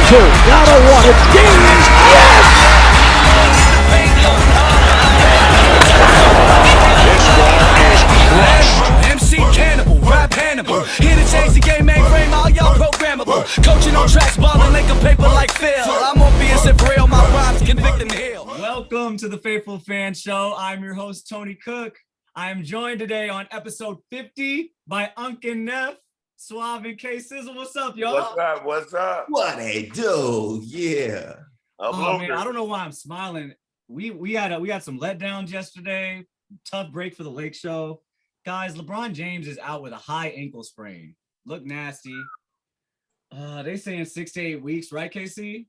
two. Down to one. It's James. Yes! This ball is crushed. MC Cannibal, rap Hannibal. Here to change the game, mainframe, all y'all programmable. Coaching on tracks, balling like a paper like Phil. I'm on BS for real, my rhymes convict and heal. Welcome to the Faithful Fan Show. I'm your host, Tony Cook. I am joined today on episode 50 by Unc and Neph, Suave and K Sizzle. What's up, y'all? What's up? What's up? What they do? Yeah. Oh man, I don't know why I'm smiling. We had some letdowns yesterday. Tough break for the Lake Show. Guys, Lebron James is out with a high ankle sprain. Look nasty. They saying 6 to 8 weeks, right, KC?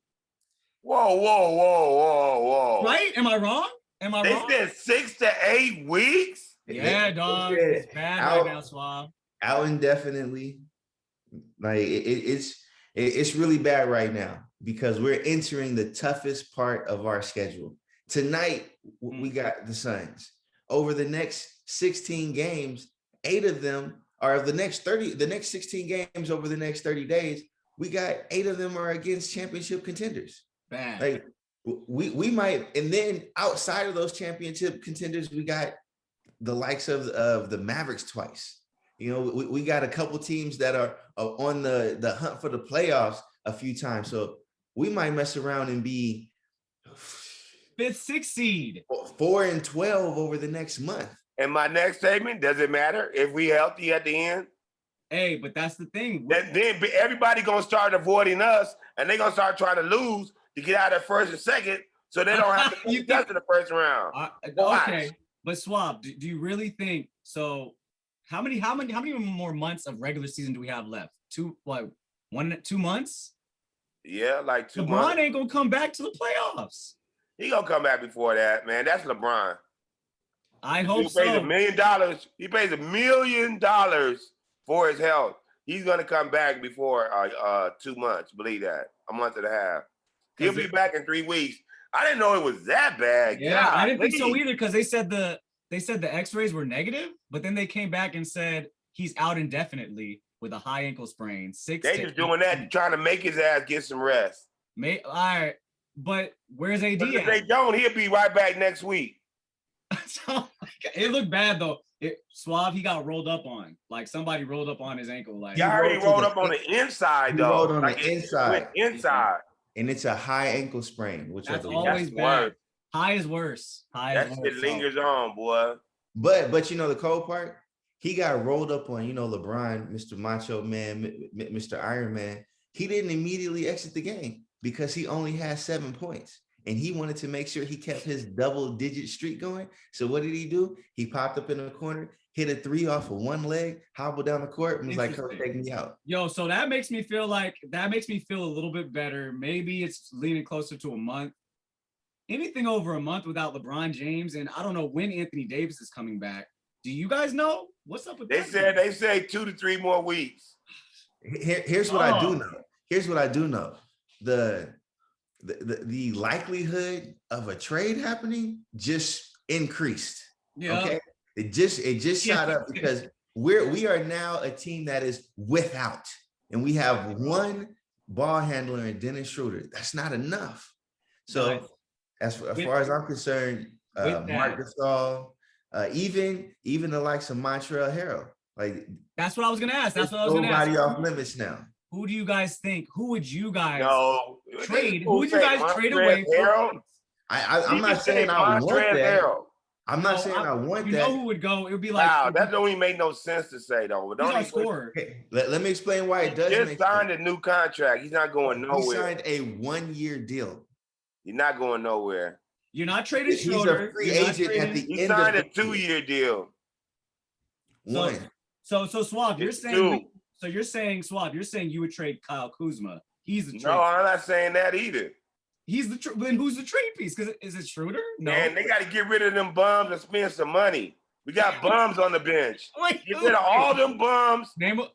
Whoa. Right? Am I wrong? They said 6 to 8 weeks? Yeah, dog. It's bad right now, Suave. Out indefinitely. Like it's really bad right now because we're entering the toughest part of our schedule. Tonight, we got the Suns. Over the next 16 games, 8 of them are the next 16 games over the next 30 days. We got 8 of them are against championship contenders. Bad. Like we might, and then outside of those championship contenders, we got the likes of the Mavericks twice. You know, we got a couple teams that are on the hunt for the playoffs a few times. So we might mess around and be 5th, 6th seed. 4-12 over the next month. And my next statement, does it matter if we healthy at the end? Hey, but that's the thing. Then everybody gonna start avoiding us, and they're gonna start trying to lose to get out of first and second, so they don't have to get to the first round. Okay, but Swab, do you really think so? How many more months of regular season do we have left? 2 months? Yeah, like 2 LeBron months. ain't gonna come back to the playoffs. He gonna come back before that, man. That's LeBron. I hope He pays so. $1 million. He pays $1 million for his health. He's gonna come back before 2 months. Believe that. A month and a half. He'll be back in 3 weeks. I didn't know it was that bad. Yeah, God, I didn't think so either because they said the X-rays were negative, but then they came back and said he's out indefinitely with a high ankle sprain. They just doing that, trying to make his ass get some rest. All right, but where's AD? If they don't, he'll be right back next week. It looked bad though. Suave, he got rolled up on. Like somebody rolled up on his ankle. Like he already rolled up on the inside though. Rolled on like the inside. Inside. And it's a high ankle sprain, which that's is always bad. Worse. High is worse. That shit lingers on, boy. But you know the cold part? He got rolled up on, LeBron, Mr. Macho Man, Mr. Iron Man. He didn't immediately exit the game because he only had 7 points. And he wanted to make sure he kept his double-digit streak going. So what did he do? He popped up in the corner, hit a 3 off of one leg, hobbled down the court, and was like, "Coach, take me out." Yo, so that makes me feel a little bit better. Maybe it's leaning closer to a month. Anything over a month without LeBron James, and I don't know when Anthony Davis is coming back. Do you guys know what's up with that? They say 2 to 3 more weeks. Here's what I do know. Here's what I do know. The likelihood of a trade happening just increased. Yeah. Okay. It just shot up because we are now a team that is without, and we have one ball handler in Dennis Schroeder. That's not enough. So as far as I'm concerned, Marc Gasol, even the likes of Montrezl Harrell, like that's what I was gonna ask. That's what I was gonna ask. Nobody off limits now. Who do you guys think? Who would you guys trade? Who Who would you guys trade away from? I'm not saying I want that. I'm not saying I want that. You know who would go? It would be like wow, that don't even make no sense to say though. He's our scorer. Okay, let me explain why it does. He just signed a new contract. He's not going nowhere. He signed a 1-year deal. You're not going nowhere. You're not trading Schroeder. He's a free agent at the he end of signed the a 2-year deal. So Suave, you're saying Suave, you're saying you would trade Kyle Kuzma. He's the trade. No, I'm not saying that either. Then who's the trade piece? Because is it Schroeder? No. Man, they got to get rid of them bums and spend some money. We got bums on the bench. Get rid of all them bums and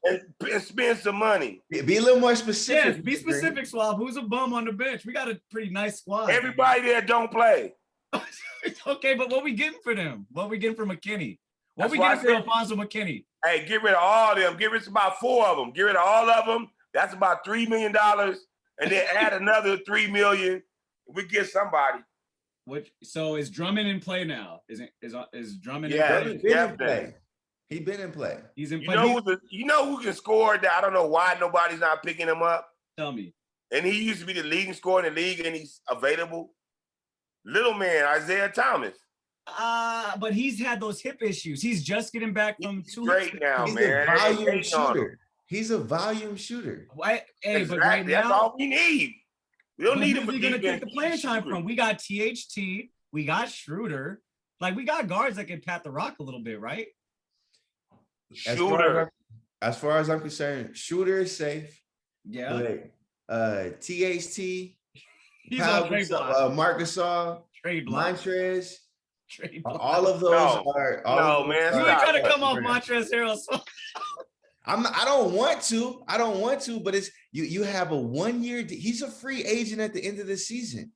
spend some money. Be a little more specific. Yes, be specific, Suave. Who's a bum on the bench? We got a pretty nice squad. Everybody there don't play. Okay, but what we getting for them? What we getting for McKinney? What we getting for Alfonso McKinney? Hey, get rid of all of them. Get rid of about 4 of them. Get rid of all of them. That's about $3 million. and then add another 3 million. We get somebody. So is Drummond in play now? Is Drummond Yeah, in play? definitely. He been in play. He's in You play. know who can score that I don't know why nobody's not picking him up? Tell me. And he used to be the leading scorer in the league, and he's available. Little man, Isaiah Thomas. But he's had those hip issues. He's just getting back from He's 2 great weeks now, He's man. a volume They hating on him. shooter. He's a volume shooter. Hey, Exactly. but right That's now, all we need. We don't need him for who's he gonna take defense. the playing time from? We got THT, we got Schroeder. Like, we got guards that can pat the rock a little bit, right? Shooter. As far as I'm concerned, Shooter is safe. Yeah. But THT, He's on trade block. Marc Gasol, Trade block. Montrez, Trade block. all of those are. Man, You stop. ain't trying to come off Montrezl Harrell. I don't want to, but it's you have a 1 year. He's a free agent at the end of the season.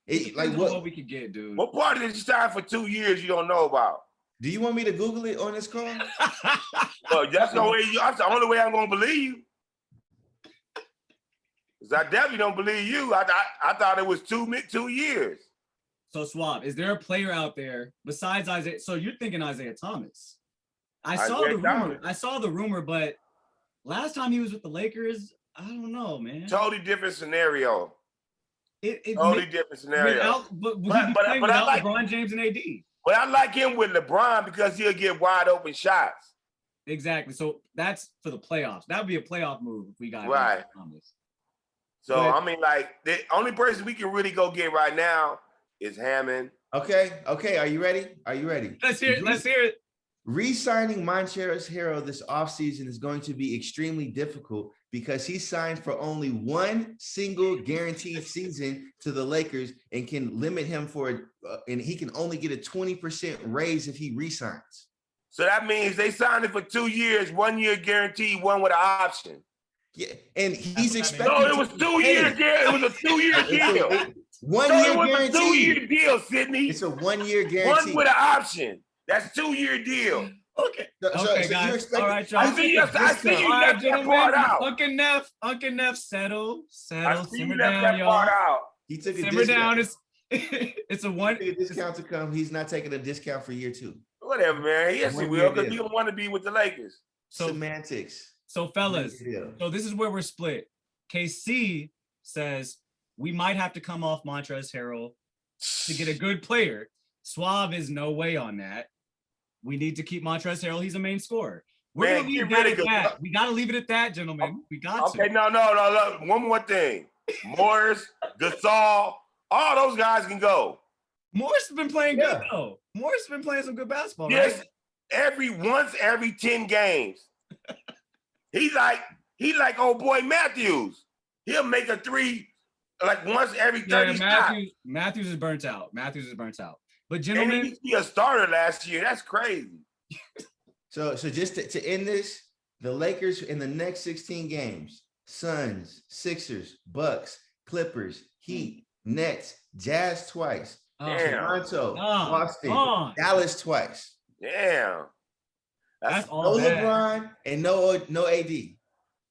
What we could get, dude. What part did you sign for 2 years you don't know about? Do you want me to Google it on this call? Well, that's the only way I'm gonna believe you. Because I definitely don't believe you. I thought it was 2 years. So Swab, is there a player out there besides Isaiah? So you're thinking Isaiah Thomas? I saw the rumor, but last time he was with the Lakers, I don't know, man. Totally different scenario. Different scenario. But I like LeBron James and AD. But I like him with LeBron because he'll get wide open shots. Exactly. So that's for the playoffs. That would be a playoff move if we got right. Thomas. So I mean, like, the only person we can really go get right now is Hammond. Okay. Are you ready? Let's hear it. Re-signing Montrezl Harrell this offseason is going to be extremely difficult because he signed for only one single guaranteed season to the Lakers and can limit him and he can only get a 20% raise if he re-signs. So that means they signed it for 2 years, 1 year guaranteed, one with an option. Yeah, and he's expected. No, it was 2 years. It was a 2 year deal. 1 year guarantee. A 2 year deal, Sydney. It's a 1 year guarantee. One with an option. That's 2 year deal. Okay. So guys. All right, I see you left that part out. Unc and Neph, settle. I see you Simmer left down, that y'all. part out. He took a Simmer discount. down. It's a one. A discount to come. He's not taking a discount for year 2. Whatever, man. Yes, he will, because he don't want to be with the Lakers. So semantics. So fellas, so this is where we're split. KC says we might have to come off Montrezl Harrell to get a good player. Suave is no way on that. We need to keep Montrezl Harrell. He's a main scorer. We're gonna leave that at that. We gotta leave it at that, gentlemen. We got to. Okay, no. One more thing. Morris, Gasol, all those guys can go. Morris has been playing good though. Morris has been playing some good basketball. Yes, right? every 10 games. He like old boy Matthews. He'll make a 3 like once every 30 shots. Matthews is burnt out. But gentlemen, and he was a starter last year. That's crazy. So just to end this, the Lakers in the next 16 games: Suns, Sixers, Bucks, Clippers, Heat, Nets, Jazz twice, Toronto, Boston, Dallas twice. Damn. That's all. No LeBron and no AD.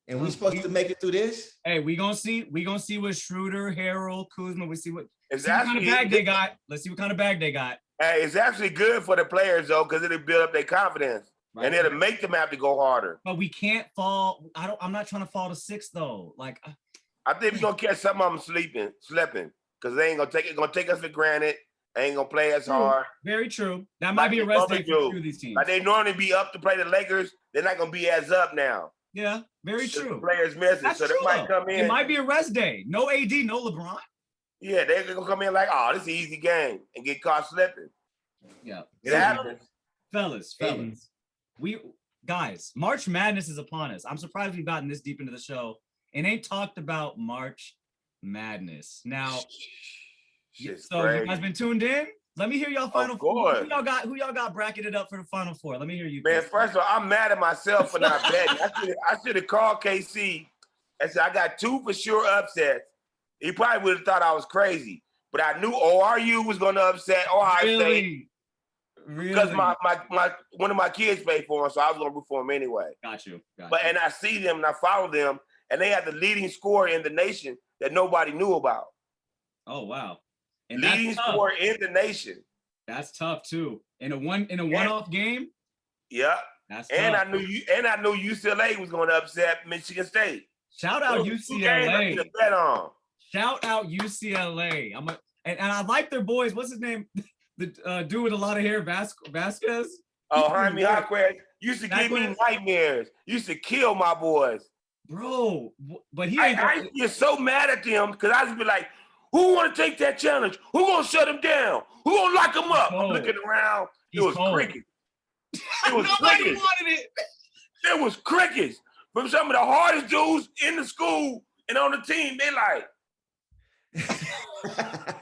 And we supposed to make it through this? Hey, we gonna see what Schroeder, Harrell, Kuzma. What kind of bag they got. Let's see what kind of bag they got. Hey, it's actually good for the players though, because it'll build up their confidence. Right. And it'll make them have to go harder. But we can't fall. I'm not trying to fall to 6 though. Like I think we're gonna catch some of them slipping, because they ain't gonna take it. Gonna take us for granted. They ain't gonna play as hard. Very true. that might be a rest day for two of these teams. Like they normally be up to play the Lakers. They're not gonna be as up now. Yeah, very true. The players missing, That's so true, they might come in. It might be a rest day. No AD, no LeBron. Yeah, they're gonna come in like, oh, this is an easy game and get caught slipping. Yeah, it happens. Fellas. Guys, March Madness is upon us. I'm surprised we've gotten this deep into the show and ain't talked about March Madness. Now, so you guys been tuned in? Let me hear y'all final four. Who y'all got bracketed up for the final four? Let me hear you. Man, first of all, I'm mad at myself for not betting. I should have called KC and said I got 2 for sure upsets. He probably would have thought I was crazy, but I knew ORU was going to upset Ohio State. Because my one of my kids paid for him, so I was going to root for him anyway. Got you. And I see them and I follow them, and they have the leading scorer in the nation that nobody knew about. Oh wow. And Leading that's tough. scorer in the nation. That's tough too. In a one-off game. Yeah. That's and tough. I knew UCLA was going to upset Michigan State. Shout out UCLA. Bet on. Shout out UCLA. And I like their boys. What's his name? The dude with a lot of hair, Vasquez. Oh, Jaime Jaquez used to give me nightmares. Used to kill my boys. Bro, but I get so mad at them because I just be like, who want to take that challenge? Who gonna shut him down? Who gonna lock him up? I'm looking around. It was crickets. It was Nobody wanted it. There was crickets from some of the hardest dudes in the school and on the team. They like,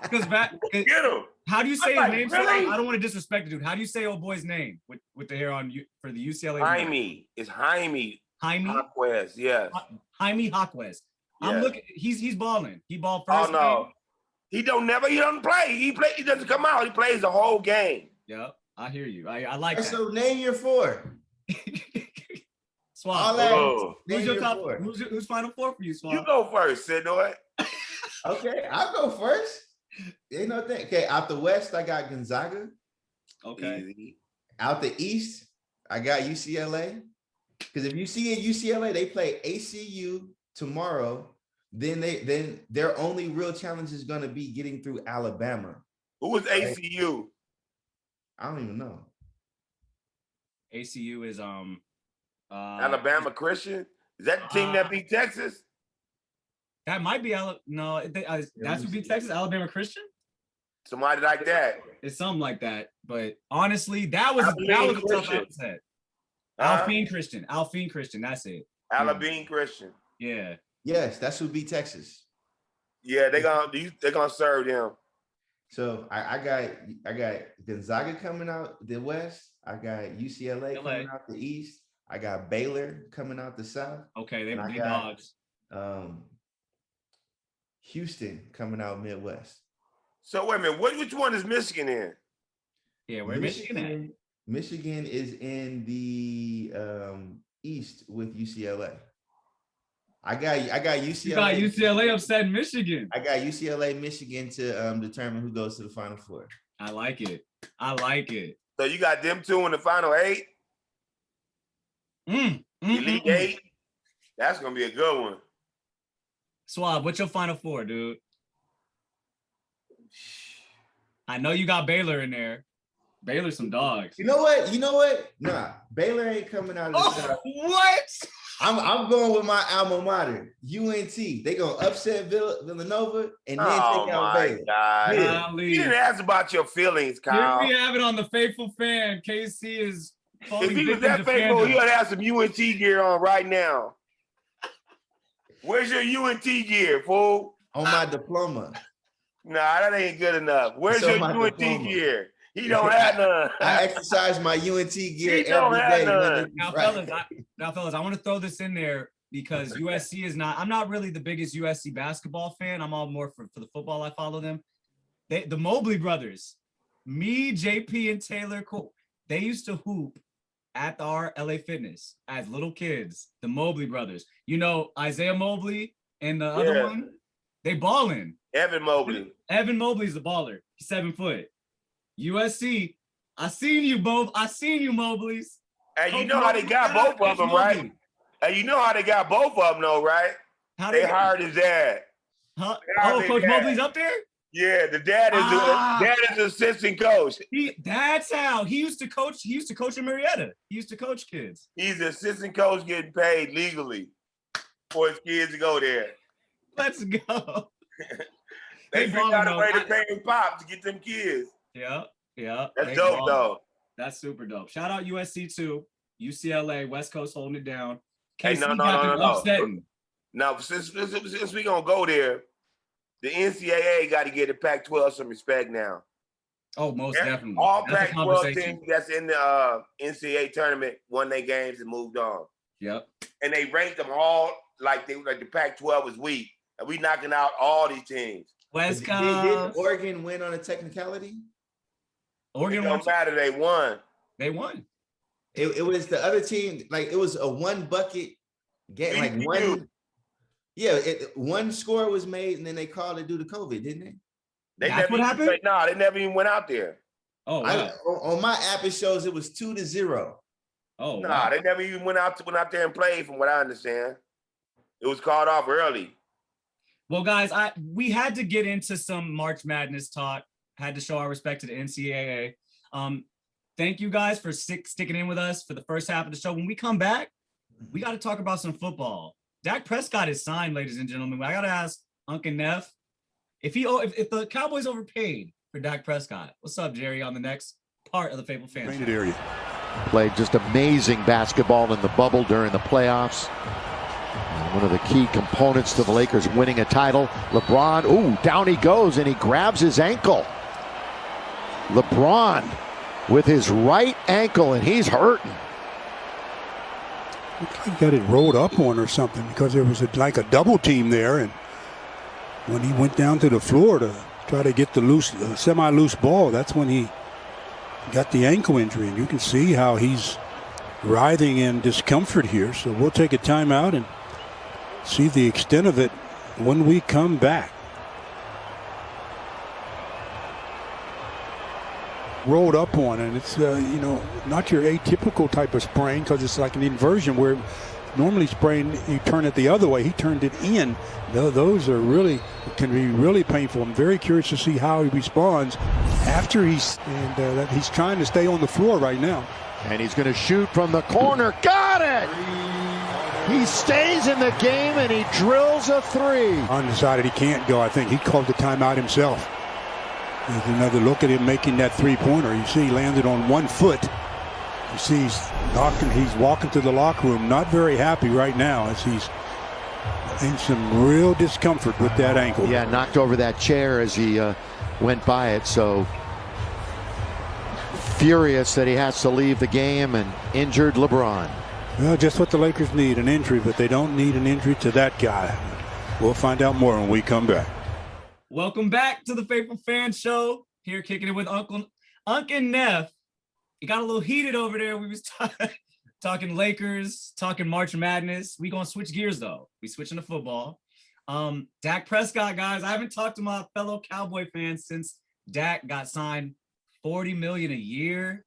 because get him. How do you say his name? Really? I don't want to disrespect the dude. How do you say old boy's name with the hair on you for the UCLA? Jaime. It's Jaime. Jaquez. Yes. Jaime Jaquez. I'm looking. He's balling. He balled Oh first. no. He doesn't play. He doesn't come out. He plays the whole game. Yep. I hear you. I like that. So name your four. Swab. Who's your top? Who's final four for you, Swab? You go first, Sidnoy. Okay, I'll go first. Ain't no thing. Okay, out the West, I got Gonzaga. Okay. Easy. Out the East, I got UCLA. Because if you see at UCLA, they play ACU tomorrow. Then their only real challenge is going to be getting through Alabama. Who was ACU? I don't even know. ACU is Alabama Christian. Is that the team that beat Texas? That might be that would be Texas, Alabama Christian. Somebody like that. It's something like that. But honestly, that was a tough upset. Alpine Christian. That's it. Alabama Christian. Yeah. Yes, that should be Texas. Yeah, they're gonna serve them. So I got Gonzaga coming out the West. I got UCLA coming out the East. I got Baylor coming out the South. Okay, they got dogs. Houston coming out Midwest. So wait a minute, which one is Michigan in? Yeah, where's Michigan at? Michigan is in the East with UCLA. I got UCLA. You got UCLA upset Michigan. I got UCLA, Michigan to determine who goes to the Final Four. I like it. So you got them two in the Final 8? Elite 8? That's gonna be a good one. Swab, what's your Final Four, dude? I know you got Baylor in there. Baylor's some dogs. You know what? Nah, Baylor ain't coming out of the South. What? I'm going with my alma mater, UNT. They gonna upset Villanova and then take out Baylor. God. Yeah. You didn't ask about your feelings, Kyle. Here we have it on the Faithful Fan. KC is if he was that faithful, he would have some UNT gear on right now. Where's your UNT gear, fool? On my diploma. Nah, that ain't good enough. Where's your UNT gear? He don't have none. I exercise my UNT gear He don't every have day. none. Now, fellas, I want to throw this in there because USC is not. I'm not really the biggest USC basketball fan. I'm all more for the football. I follow them. The Mobley brothers, me, JP, and Taylor Cole, they used to hoop at our LA Fitness as little kids. The Mobley brothers. You know Isaiah Mobley and the other one. They balling. Evan Mobley. Evan Mobley's the baller. He's 7 foot. USC, I seen you, Mobleys. Hey, you know how they got both of them, right? Hey, you know how they got both of them, though, right? They hired his dad. Huh? Oh, Coach Mobley's up there? Yeah, the dad is the assistant coach. That's how he used to coach. He used to coach in Marietta. He used to coach kids. He's the assistant coach getting paid legally for his kids to go there. Let's go. They figured out a way to pay him pop to get them kids. Yeah. That's dope, though. That's super dope. Shout out USC too. UCLA, West Coast holding it down. Hey, no. Now, since we gonna go there, the NCAA got to get the Pac-12 some respect now. Oh, most definitely. All Pac-12 teams that's in the NCAA tournament won their games and moved on. Yep. And they ranked them all like the Pac-12 was weak, and we knocking out all these teams. West Coast. Did Oregon win on a technicality? Oregon don't matter. They won. They won. It was the other team. Like it was a one bucket game. Like one. Yeah, one score was made, and then they called it due to COVID, didn't they? That's what happened? No, they never even went out there. Oh, wow. On my app, it shows it was 2-0. Oh, Nah, wow. they never even went out there and played, from what I understand. It was called off early. Well, guys, we had to get into some March Madness talk. Had to show our respect to the NCAA. Thank you guys for sticking in with us for the first half of the show. When we come back, we got to talk about some football. Dak Prescott is signed, ladies and gentlemen. I got to ask Unc and Neph, if the Cowboys overpaid for Dak Prescott. What's up, Jerry, on the next part of the Faithful Fan Show? Area. Played just amazing basketball in the bubble during the playoffs. And one of the key components to the Lakers winning a title. LeBron, down he goes, and he grabs his ankle. LeBron with his right ankle, and he's hurting. Looks like he got it rolled up on or something, because there was like a double team there, and when he went down to the floor to try to get the semi-loose ball, that's when he got the ankle injury. And you can see how he's writhing in discomfort here. So we'll take a timeout and see the extent of it when we come back. Rolled up on, and it's not your atypical type of sprain, because it's like an inversion where normally sprain you turn it the other way. He turned it in. Those are can be really painful. I'm very curious to see how he responds after he's trying to stay on the floor right now. And he's going to shoot from the corner. Got it! He stays in the game, and he drills a three. Undecided, he can't go. I think he called the timeout himself. There's another look at him making that three-pointer. You see he landed on 1 foot. You see he's walking to the locker room, not very happy right now, as he's in some real discomfort with that ankle. Yeah, knocked over that chair as he went by it. So furious that he has to leave the game, and injured LeBron. Well, just what the Lakers need, an injury, but they don't need an injury to that guy. We'll find out more when we come back. Welcome back to the Faithful Fan Show. Here kicking it with Unc and Neph. It got a little heated over there. We was talking Lakers, talking March Madness. We gonna switch gears though. We switching to football. Dak Prescott, guys. I haven't talked to my fellow Cowboy fans since Dak got signed $40 million a year.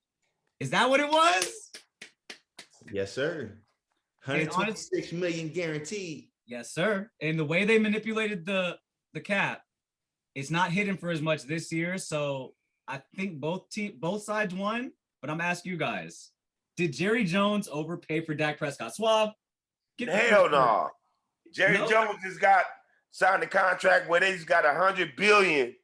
Is that what it was? Yes, sir. $126 million guaranteed. Yes, sir. And the way they manipulated the cap, it's not hitting for as much this year. So I think both sides won. But I'm asking you guys, did Jerry Jones overpay for Dak Prescott? Suave, Hell no. Jerry Jones just signed a contract where they just got $100 billion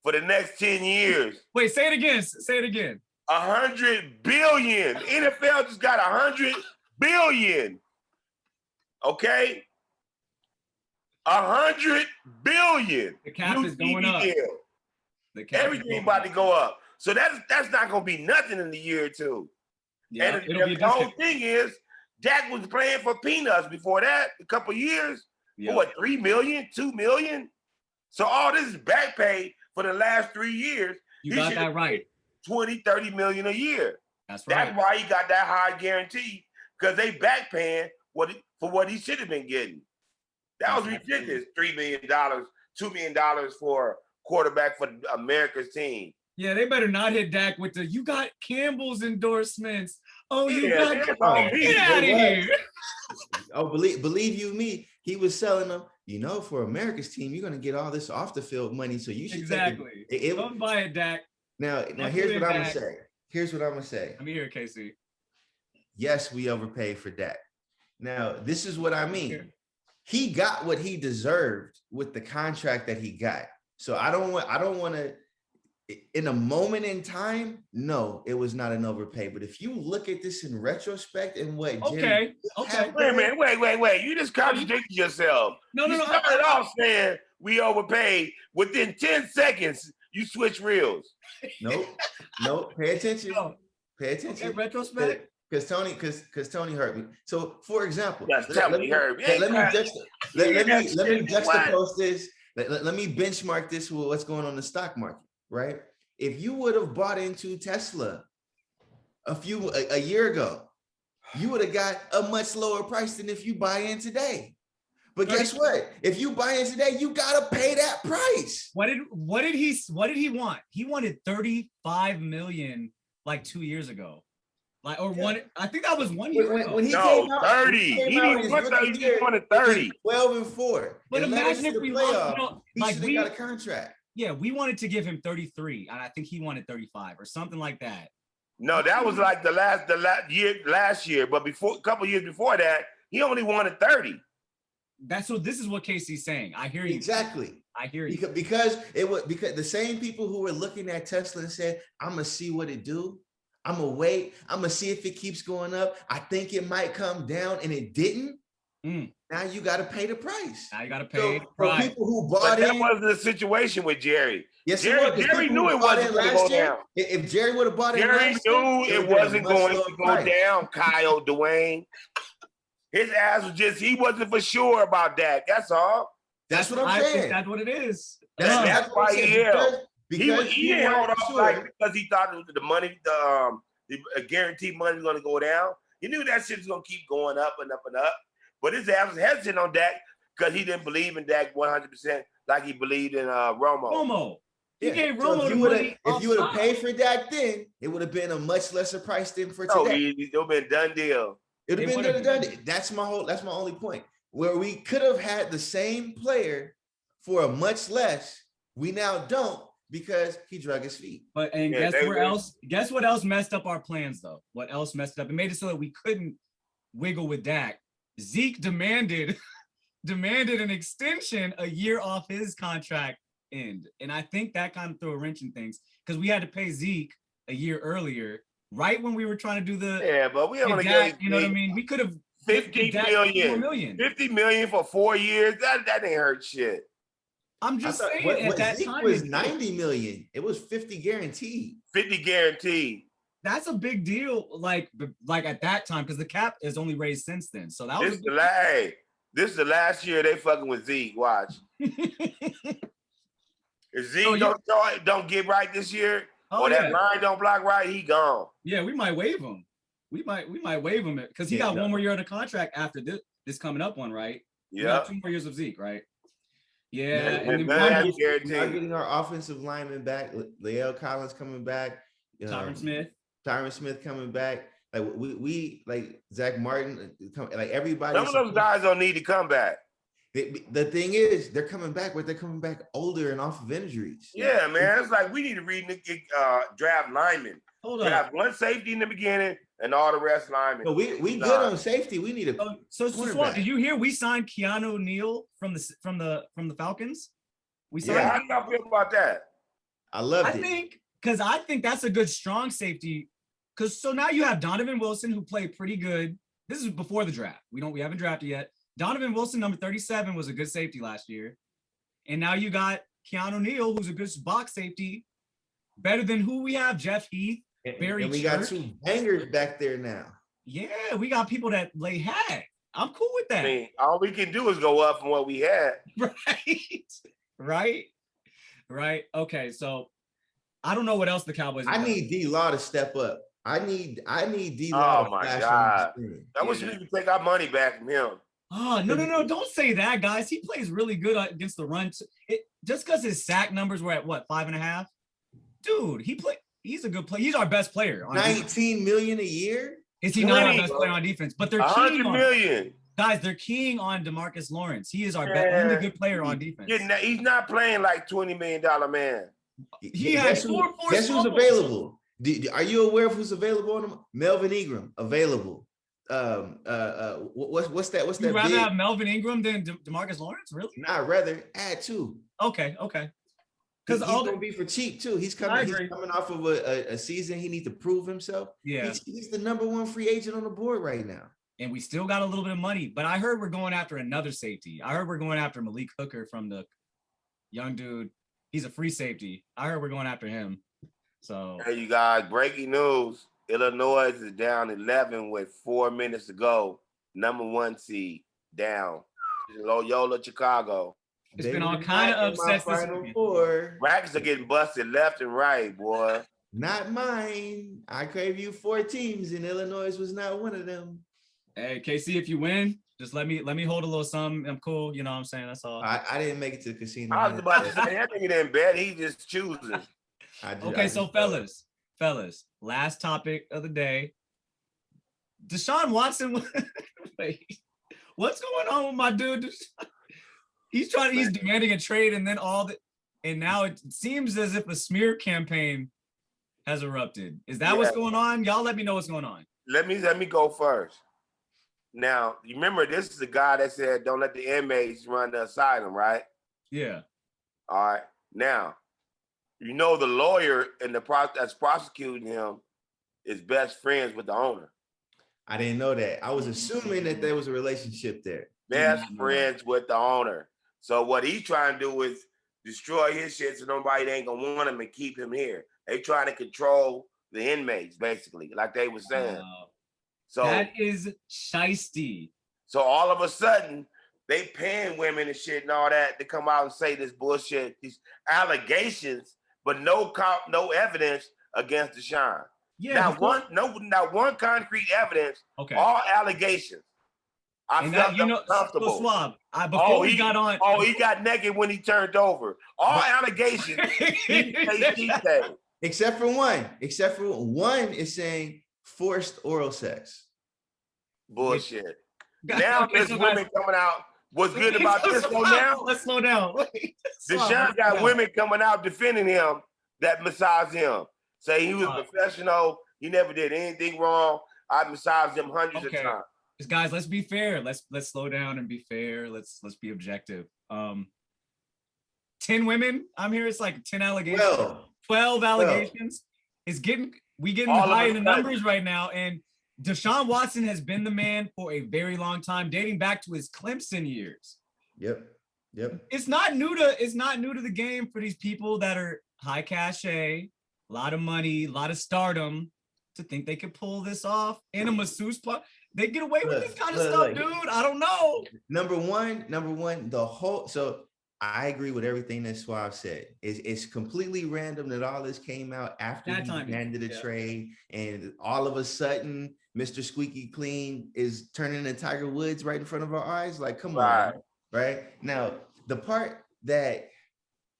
for the next 10 years. Wait, say it again. Say it again. $100 billion. NFL just got $100 billion. Okay? $100 billion. The cap is going up. Everything about to go up. So that's not gonna be nothing in a year or two. Yeah, and the whole thing is, Dak was playing for peanuts before that, a couple years. Yeah. For what, $3 million, $2 million? So all this is back pay for the last 3 years. You got that right. 20, 30 million a year. That's right. That's why he got that high guarantee, because they back paying for what he should have been getting. That was ridiculous. $3 million, $2 million for quarterback for America's team. Yeah, they better not hit Dak with you got Campbell's endorsements. Oh, get out of here. Oh, believe you me, he was selling them. For America's team, you're gonna get all this off the field money, so you should exactly. Don't buy it, Dak. Now here's what I'm gonna say. Here's what I'm gonna say. I'm here, Casey. Yes, we overpaid for Dak. Now, this is what I mean. He got what he deserved with the contract that he got. So I don't want to. In a moment in time, no, it was not an overpay. But if you look at this in retrospect and what okay. Wait a minute, wait. You just contradicted yourself. No. You started off saying we overpaid. Within 10 seconds, you switch reels. Nope. Pay attention. Okay, retrospect. Because Tony hurt me. So, for example, let me juxtapose this. Let me benchmark this with what's going on in the stock market. Right? If you would have bought into Tesla a year ago, you would have got a much lower price than if you buy in today. But guess what? If you buy into that, you gotta pay that price. What did he want? He wanted 35 million like 2 years ago. Like I think that was 1 year ago. When he came out, 30. He didn't want 30. He wanted 30. 12-4. But imagine if we lost, he should have got a contract. Yeah, we wanted to give him 33, and I think he wanted 35 or something like that. No, that was like last year. But a couple years before that, he only wanted 30. This is what Casey's saying. I hear you. Exactly. I hear you. Because the same people who were looking at Tesla and said, I'm gonna see what it do. I'm gonna wait. I'm gonna see if it keeps going up. I think it might come down, and it didn't. Now you got to pay the price. Now you got to pay the price. For people who bought in, that wasn't the situation with Jerry. Yes, Jerry knew it wasn't going to go down. If Jerry would have bought in, Jerry knew it wasn't going to go down. Kyle, Dwayne, his ass was he wasn't for sure about that. That's all. That's what I'm saying. Think that's what it is. That's why he held. He held off because he thought the money, the guaranteed money was going to go down. He knew that shit was going to keep going up and up and up. But his ass was hesitant on Dak because he didn't believe in Dak 100% like he believed in Romo. He gave Romo the money. If you would have paid for Dak then, it would have been a much lesser price than for today. It would have been a done deal. It would have been done deal. That's my only point. Where we could have had the same player for a much less, we now don't because he drug his feet. Guess what else messed up our plans though? What else messed up? It made it so that we couldn't wiggle with Dak. Zeke demanded an extension a year off his contract end. And I think that kind of threw a wrench in things because we had to pay Zeke a year earlier, right when we were trying to do but we only got, you know what I mean? We could have 50 million. 50 million for 4 years. That didn't hurt shit. I'm just saying at that Zeke time was 90 million. It was 50 guaranteed. 50 guaranteed. That's a big deal, like at that time, because the cap is only raised since then. So that was this is the last year they fucking with Zeke. Watch. If Zeke don't get right this year, that line don't block right, he gone. Yeah, we might waive him. We might waive him because he got 1 more year of the contract after this coming up one, right? Yeah, 2 more years of Zeke, right? Yeah, and then we're getting our offensive lineman back. Lael Collins coming back. Tyron Smith coming back. Like we like Zach Martin, like everybody. Some of those guys don't need to come back. The thing is, they're coming back, but they're coming back older and off of injuries. Yeah, man. It's like we need to draft linemen. Draft one safety in the beginning and all the rest linemen. So we good on safety. We need a So did you hear we signed Keanu Neal from the Falcons? We signed how do y'all feel about that? I loved it. I think that's a good strong safety. So now you have Donovan Wilson, who played pretty good. This is before the draft. We haven't drafted yet. Donovan Wilson, number 37, was a good safety last year. And now you got Keanu Neal, who's a good box safety, better than who we have, Jeff Heath, Barry and we Church. got 2 bangers back there now. Yeah, we got people that lay hag. I'm cool with that. I mean, all we can do is go up from what we had. Right. Okay, so I don't know what else the Cowboys. I need D-Law to step up. I need D-Law. Oh my God! I wish we could take our money back from him. Oh no! Don't say that, guys. He plays really good against the run. Just because his sack numbers were at what 5.5, dude. He's a good player. He's our best player. 19 million a year. Is he not our best player on defense? But they're keying on million. Guys, they're keying on DeMarcus Lawrence. He is our only good player on defense. He's not playing like $20 million man. He has guess who's available? Are you aware of who's available on him? Melvin Ingram available. What's that? You'd rather have Melvin Ingram than DeMarcus Lawrence? Really? Not rather. Add 2. Okay. Because he's gonna be for cheap too. He's coming off of a season. He needs to prove himself. Yeah, he's the number 1 free agent on the board right now. And we still got a little bit of money. But I heard we're going after another safety. I heard we're going after Malik Hooker from the young dude. He's a free safety. I heard we're going after him. So hey, you guys, breaking news. Illinois is down 11 with 4 minutes to go. Number 1 seed down. Loyola, Chicago. It's been all kind of upsets this week. Rackets are getting busted left and right, boy. Not mine. I gave you 4 teams, and Illinois was not one of them. Hey, KC, if you win, Just let me hold a little something. I'm cool. You know what I'm saying? That's all. I didn't make it to the casino. I was about to say that nigga didn't bet. He just choosing. Okay, so fellas, last topic of the day. Deshaun Watson. Wait, what's going on with my dude? He's demanding a trade, and then and now it seems as if a smear campaign has erupted. Is that what's going on? Y'all let me know what's going on. Let me go first. Now, you remember this is the guy that said don't let the inmates run the asylum, right? Yeah. All right. Now, you know the lawyer and that's prosecuting him is best friends with the owner. I didn't know that. I was assuming that there was a relationship there. Best friends with the owner. So what he's trying to do is destroy his shit so nobody ain't gonna want him and keep him here. They trying to control the inmates, basically, like they were saying. So that is shiesty. So all of a sudden, they paying women and shit and all that to come out and say this bullshit, these allegations, but no evidence against Deshaun. Yeah. Not one concrete evidence. Okay. All allegations. I felt uncomfortable. So Swab, he got naked when he turned over. All allegations. he say. Except for one. One is saying forced oral sex. Bullshit. Now there's women coming out. What's good about this though now? Let's slow down. Deshaun got women coming out defending him that massage him. Say he was professional. He never did anything wrong. I massaged him hundreds of times. Guys, let's be fair. Let's slow down and be fair. Let's be objective. 10 women. I'm here. It's like 10 allegations. 12 allegations. It's getting high in the numbers right now. And Deshaun Watson has been the man for a very long time, dating back to his Clemson years. Yep. It's not new to the game for these people that are high cachet, a lot of money, a lot of stardom, to think they could pull this off in a masseuse part. They get away with this kind of stuff, dude. I don't know. Number one, so I agree with everything that Suave said. It's completely random that all this came out after he handed a trade, and all of a sudden, Mr. Squeaky Clean is turning into Tiger Woods right in front of our eyes. Like, come on, right? Now, the part that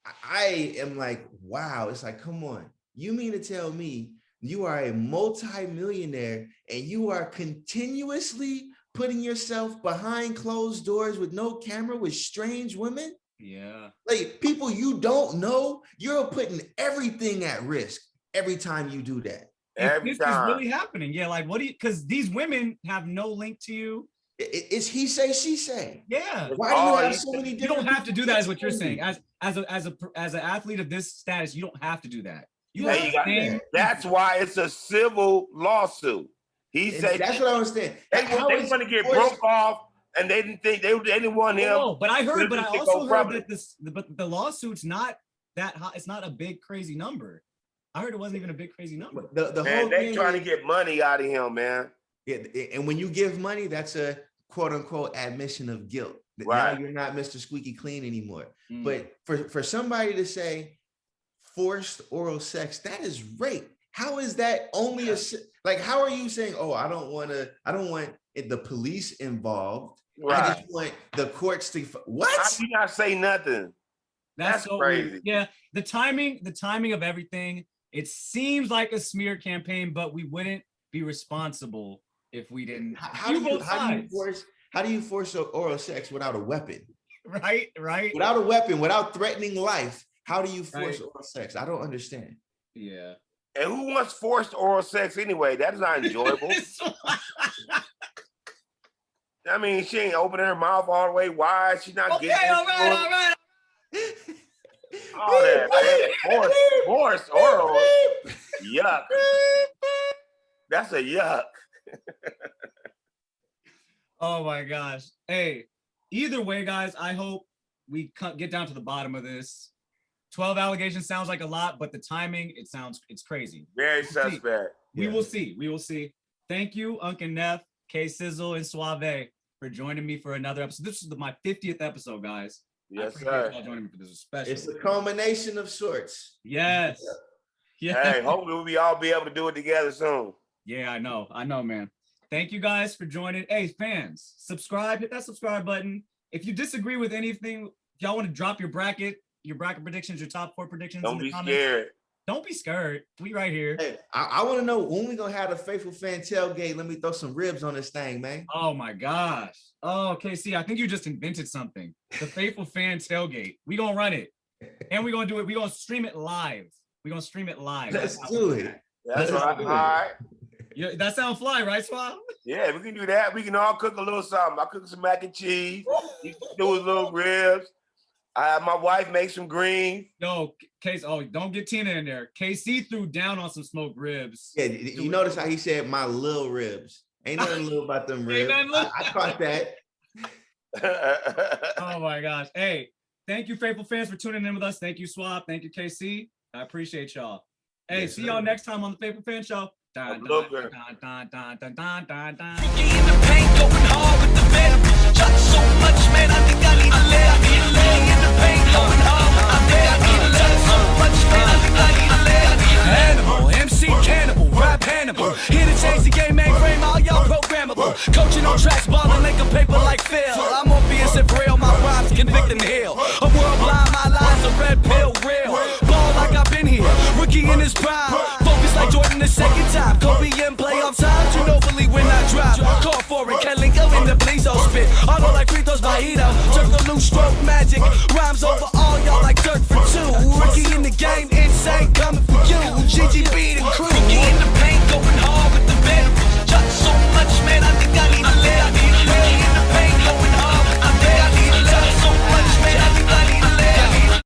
I am like, wow, it's like, come on. You mean to tell me you are a multi-millionaire and you are continuously putting yourself behind closed doors with no camera with strange women? Yeah. Like people you don't know, you're putting everything at risk every time you do that. This is really happening. Yeah, like because these women have no link to you. It's he say, she say. Yeah. Why do you have so many different? You don't have to do that, is what you're saying. As an athlete of this status, you don't have to do that. That's why it's a civil lawsuit. He said that's what I understand. They want to get broke off, and they didn't think they didn't want him. No, but I also heard that the lawsuit's not that high. It's not a big crazy number. I heard it wasn't even a big crazy number. The whole they trying to get money out of him, man. Yeah, and when you give money, that's a quote unquote admission of guilt. Right. Now you're not Mr. Squeaky Clean anymore. But for somebody to say forced oral sex, that is rape. How is that only how are you saying, oh, I don't want the police involved. Right. I just want the courts to what? How do you not say nothing? That's so crazy. Weird. Yeah, the timing of everything. It seems like a smear campaign, but we wouldn't be responsible if we didn't. How do you force oral sex without a weapon? Right. Without a weapon, without threatening life, how do you force oral sex? I don't understand. Yeah. And who wants forced oral sex anyway? That is not enjoyable. I mean, she ain't opening her mouth all the way wide. She's not getting it. All right. All that forced oral. Yuck. That's a yuck. Oh my gosh. Hey, either way, guys, I hope we get down to the bottom of this. 12 allegations sounds like a lot, but the timing, it's crazy. Very suspect. We will see. Thank you, Unc and Neph, K Sizzle, and Suave for joining me for another episode. This is my 50th episode, guys. Yes, sir. Y'all joining me for this special. It's a culmination of sorts. Yes. Yeah. Hey, hopefully we'll all be able to do it together soon. Yeah, I know, man. Thank you guys for joining. Hey, fans, subscribe. Hit that subscribe button. If you disagree with anything, if y'all want to drop your bracket predictions, your top 4 predictions in the comments. Don't be scared. Don't be scared. We right here. Hey, I want to know when we going to have the Faithful Fan tailgate. Let me throw some ribs on this thing, man. Oh, my gosh. Oh, KC, I think you just invented something. The Faithful Fan tailgate. We going to run it. And we're going to do it. We're going to stream it live. Let's do it. That's right. All right. Yeah, that sound fly, right, Swab? Yeah, we can do that. We can all cook a little something. I cook some mac and cheese. You do a little ribs. My wife makes some greens. No, Case. Oh, don't get Tina in there. KC threw down on some smoked ribs. Yeah, you notice how he said my little ribs. Ain't nothing little about them ribs. I caught that. Oh my gosh. Hey, thank you, faithful fans, for tuning in with us. Thank you, Swab. Thank you, KC. I appreciate y'all. Hey, yes, see y'all next time on the Faithful Fan Show. Rookie in the paint, going hard with the venom. Shot so much, man, I think I need a lay. In the paint, going hard with the venom. Shot so much, man, I think I need a lay. Animal, MC Cannibal, rap Hannibal. Here to change the game, mainframe, all y'all programmable. Coaching on tracks, balling like a paper like Phil. I'm obvious and real, my rhymes convict and heal. A world blind, my lies a red pill, real. Ball like I've been here, rookie in his prime. Focus like Jordan the second time. Kobe in playoff time, you know believe when I drop. Call for it, Kelly go in the please don't spit. Auto like free throws by Ito. Circle loose stroke magic. Rhymes over all y'all like dirt for 2. Rookie in the game, insane coming for you. GGB the crew.